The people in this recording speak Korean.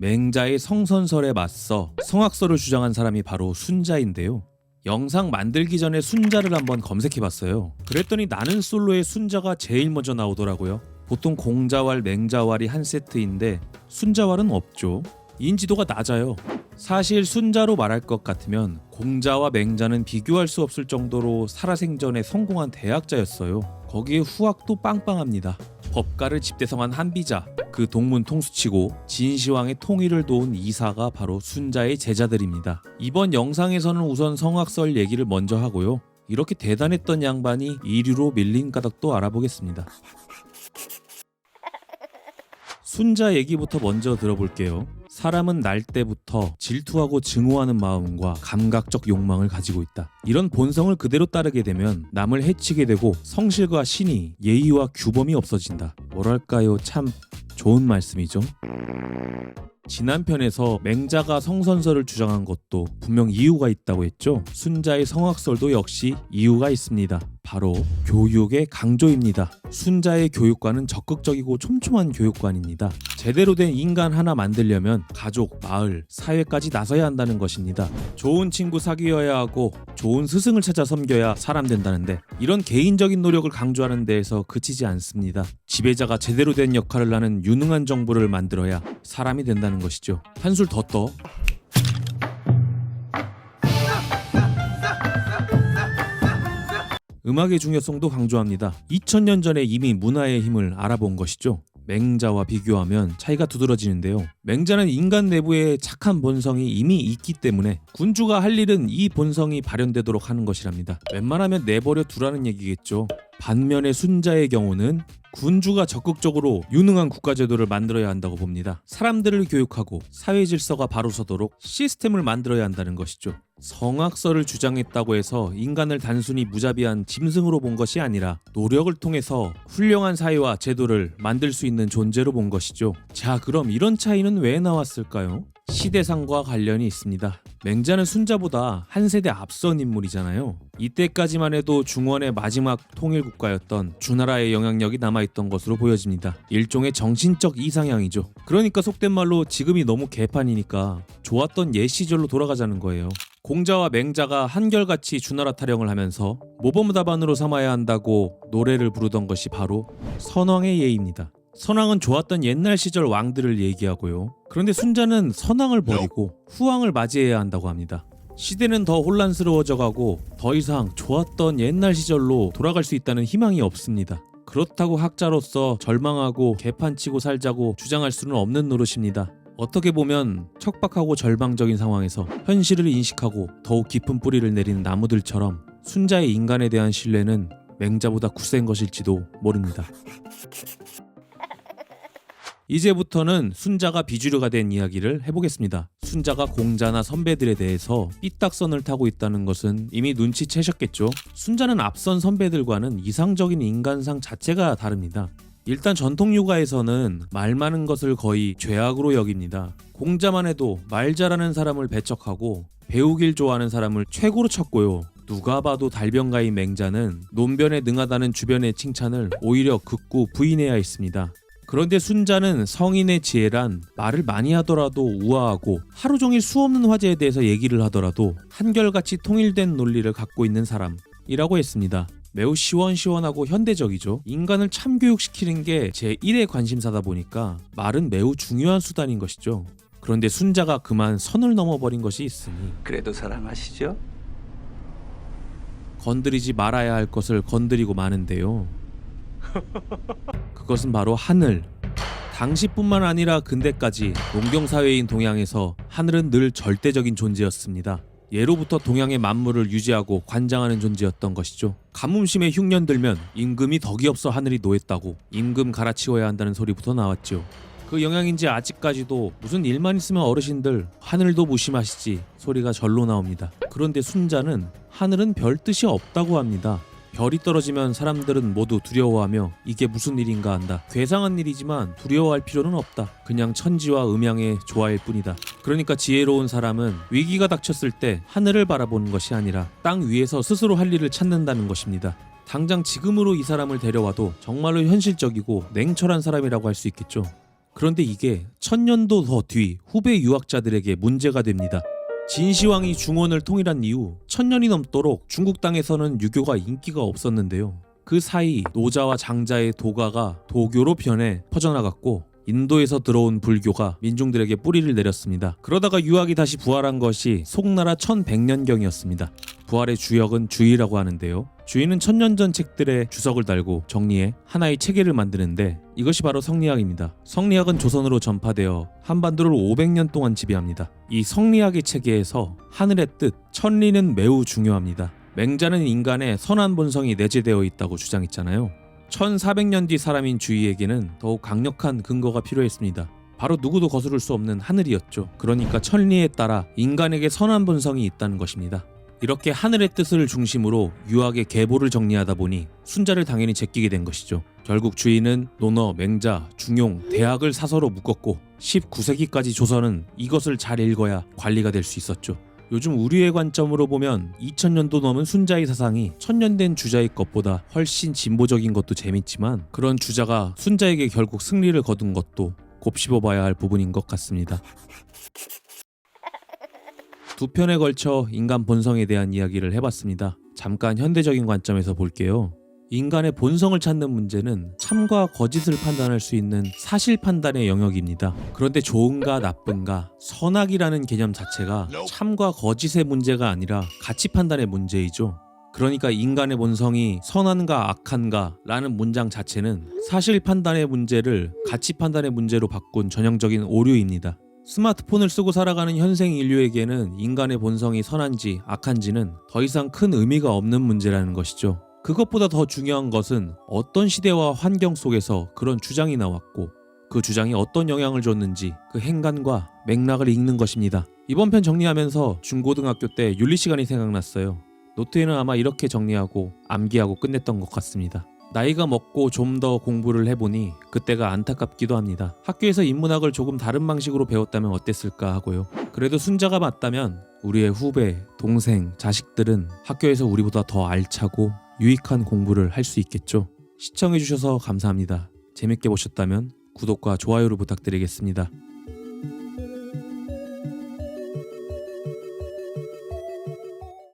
맹자의 성선설에 맞서 성악설을 주장한 사람이 바로 순자인데요. 영상 만들기 전에 순자를 한번 검색해봤어요. 그랬더니 나는 솔로의 순자가 제일 먼저 나오더라고요. 보통 공자왈, 맹자왈이 한 세트인데 순자왈은 없죠. 인지도가 낮아요. 사실 순자로 말할 것 같으면 공자와 맹자는 비교할 수 없을 정도로 살아생전에 성공한 대학자였어요. 거기에 후학도 빵빵합니다. 법가를 집대성한 한비자, 그 동문 통수치고 진시황의 통일을 도운 이사가 바로 순자의 제자들입니다. 이번 영상에서는 우선 성악설 얘기를 먼저 하고요. 이렇게 대단했던 양반이 이류로 밀린 까닭도 알아보겠습니다. 순자 얘기부터 먼저 들어볼게요. 사람은 날 때부터 질투하고 증오하는 마음과 감각적 욕망을 가지고 있다. 이런 본성을 그대로 따르게 되면 남을 해치게 되고 성실과 신의, 예의와 규범이 없어진다. 뭐랄까요, 참 좋은 말씀이죠. 지난 편에서 맹자가 성선설을 주장한 것도 분명 이유가 있다고 했죠. 순자의 성악설도 역시 이유가 있습니다. 바로 교육의 강조입니다. 순자의 교육관은 적극적이고 촘촘한 교육관입니다. 제대로 된 인간 하나 만들려면 가족, 마을, 사회까지 나서야 한다는 것입니다. 좋은 친구 사귀어야 하고 좋은 스승을 찾아 섬겨야 사람 된다는데 이런 개인적인 노력을 강조하는 데에서 그치지 않습니다. 지배자가 제대로 된 역할을 하는 유능한 정부를 만들어야 사람이 된다는 것이죠. 한술 더 떠. 음악의 중요성도 강조합니다. 2000년 전에 이미 문화의 힘을 알아본 것이죠. 맹자와 비교하면 차이가 두드러지는데요. 맹자는 인간 내부에 착한 본성이 이미 있기 때문에 군주가 할 일은 이 본성이 발현되도록 하는 것이랍니다. 웬만하면 내버려 두라는 얘기겠죠. 반면에 순자의 경우는 군주가 적극적으로 유능한 국가제도를 만들어야 한다고 봅니다. 사람들을 교육하고 사회 질서가 바로 서도록 시스템을 만들어야 한다는 것이죠. 성악설을 주장했다고 해서 인간을 단순히 무자비한 짐승으로 본 것이 아니라 노력을 통해서 훌륭한 사회와 제도를 만들 수 있는 존재로 본 것이죠. 자, 그럼 이런 차이는 왜 나왔을까요? 시대상과 관련이 있습니다. 맹자는 순자보다 한 세대 앞선 인물이잖아요. 이때까지만 해도 중원의 마지막 통일국가였던 주나라의 영향력이 남아있던 것으로 보여집니다. 일종의 정신적 이상향이죠. 그러니까 속된 말로 지금이 너무 개판이니까 좋았던 옛 시절로 돌아가자는 거예요. 공자와 맹자가 한결같이 주나라 타령을 하면서 모범답안으로 삼아야 한다고 노래를 부르던 것이 바로 선왕의 예입니다. 선왕은 좋았던 옛날 시절 왕들을 얘기하고요. 그런데 순자는 선왕을 버리고 후왕을 맞이해야 한다고 합니다. 시대는 더 혼란스러워져가고 더 이상 좋았던 옛날 시절로 돌아갈 수 있다는 희망이 없습니다. 그렇다고 학자로서 절망하고 개판치고 살자고 주장할 수는 없는 노릇입니다. 어떻게 보면 척박하고 절망적인 상황에서 현실을 인식하고 더욱 깊은 뿌리를 내린 나무들처럼 순자의 인간에 대한 신뢰는 맹자보다 굳센 것일지도 모릅니다. 이제부터는 순자가 비주류가 된 이야기를 해보겠습니다. 순자가 공자나 선배들에 대해서 삐딱선을 타고 있다는 것은 이미 눈치채셨겠죠? 순자는 앞선 선배들과는 이상적인 인간상 자체가 다릅니다. 일단 전통 육아에서는 말 많은 것을 거의 죄악으로 여깁니다. 공자만 해도 말 잘하는 사람을 배척하고 배우길 좋아하는 사람을 최고로 쳤고요. 누가 봐도 달변가인 맹자는 논변에 능하다는 주변의 칭찬을 오히려 극구 부인해야 했습니다. 그런데 순자는 성인의 지혜란 말을 많이 하더라도 우아하고 하루 종일 수없는 화제에 대해서 얘기를 하더라도 한결같이 통일된 논리를 갖고 있는 사람이라고 했습니다. 매우 시원시원하고 현대적이죠. 인간을 참교육시키는 게 제1의 관심사다 보니까 말은 매우 중요한 수단인 것이죠. 그런데 순자가 그만 선을 넘어버린 것이 있으니 그래도 사랑하시죠? 건드리지 말아야 할 것을 건드리고 마는데요. 그것은 바로 하늘. 당시뿐만 아니라 근대까지 농경사회인 동양에서 하늘은 늘 절대적인 존재였습니다. 예로부터 동양의 만물을 유지하고 관장하는 존재였던 것이죠. 가뭄심에 흉년 들면 임금이 덕이 없어 하늘이 노했다고 임금 갈아치워야 한다는 소리부터 나왔죠. 그 영향인지 아직까지도 무슨 일만 있으면 어르신들 하늘도 무심하시지 소리가 절로 나옵니다. 그런데 순자는 하늘은 별 뜻이 없다고 합니다. 별이 떨어지면 사람들은 모두 두려워하며 이게 무슨 일인가 한다. 괴상한 일이지만 두려워할 필요는 없다. 그냥 천지와 음양의 조화일 뿐이다. 그러니까 지혜로운 사람은 위기가 닥쳤을 때 하늘을 바라보는 것이 아니라 땅 위에서 스스로 할 일을 찾는다는 것입니다. 당장 지금으로 이 사람을 데려와도 정말로 현실적이고 냉철한 사람이라고 할 수 있겠죠. 그런데 이게 1000년도 더 뒤 후배 유학자들에게 문제가 됩니다. 진시황이 중원을 통일한 이후 1000년이 넘도록 중국 땅에서는 유교가 인기가 없었는데요. 그 사이 노자와 장자의 도가가 도교로 변해 퍼져나갔고 인도에서 들어온 불교가 민중들에게 뿌리를 내렸습니다. 그러다가 유학이 다시 부활한 것이 송나라 1100년경이었습니다. 부활의 주역은 주의라고 하는데요. 주의는 1000년 전 책들의 주석을 달고 정리해 하나의 체계를 만드는데 이것이 바로 성리학입니다. 성리학은 조선으로 전파되어 한반도를 500년 동안 지배합니다. 이 성리학의 체계에서 하늘의 뜻, 천리는 매우 중요합니다. 맹자는 인간의 선한 본성이 내재되어 있다고 주장했잖아요. 1400년 뒤 사람인 주의에게는 더욱 강력한 근거가 필요했습니다. 바로 누구도 거스를 수 없는 하늘이었죠. 그러니까 천리에 따라 인간에게 선한 본성이 있다는 것입니다. 이렇게 하늘의 뜻을 중심으로 유학의 계보를 정리하다 보니 순자를 당연히 제끼게 된 것이죠. 결국 주의는 논어, 맹자, 중용, 대학을 사서로 묶었고 19세기까지 조선은 이것을 잘 읽어야 관리가 될 수 있었죠. 요즘 우리의 관점으로 보면 2000년도 넘은 순자의 사상이 1000년 된 주자의 것보다 훨씬 진보적인 것도 재밌지만 그런 주자가 순자에게 결국 승리를 거둔 것도 곱씹어봐야 할 부분인 것 같습니다. 두 편에 걸쳐 인간 본성에 대한 이야기를 해봤습니다. 잠깐 현대적인 관점에서 볼게요. 인간의 본성을 찾는 문제는 참과 거짓을 판단할 수 있는 사실 판단의 영역입니다. 그런데 좋은가 나쁜가, 선악이라는 개념 자체가 참과 거짓의 문제가 아니라 가치 판단의 문제이죠. 그러니까 인간의 본성이 선한가 악한가 라는 문장 자체는 사실 판단의 문제를 가치 판단의 문제로 바꾼 전형적인 오류입니다. 스마트폰을 쓰고 살아가는 현생 인류에게는 인간의 본성이 선한지 악한지는 더 이상 큰 의미가 없는 문제라는 것이죠. 그것보다 더 중요한 것은 어떤 시대와 환경 속에서 그런 주장이 나왔고 그 주장이 어떤 영향을 줬는지 그 행간과 맥락을 읽는 것입니다. 이번 편 정리하면서 중고등학교 때 윤리 시간이 생각났어요. 노트에는 아마 이렇게 정리하고 암기하고 끝냈던 것 같습니다. 나이가 먹고 좀 더 공부를 해보니 그때가 안타깝기도 합니다. 학교에서 인문학을 조금 다른 방식으로 배웠다면 어땠을까 하고요. 그래도 순자가 맞다면 우리의 후배, 동생, 자식들은 학교에서 우리보다 더 알차고 유익한 공부를 할 수 있겠죠. 시청해주셔서 감사합니다. 재밌게 보셨다면 구독과 좋아요를 부탁드리겠습니다.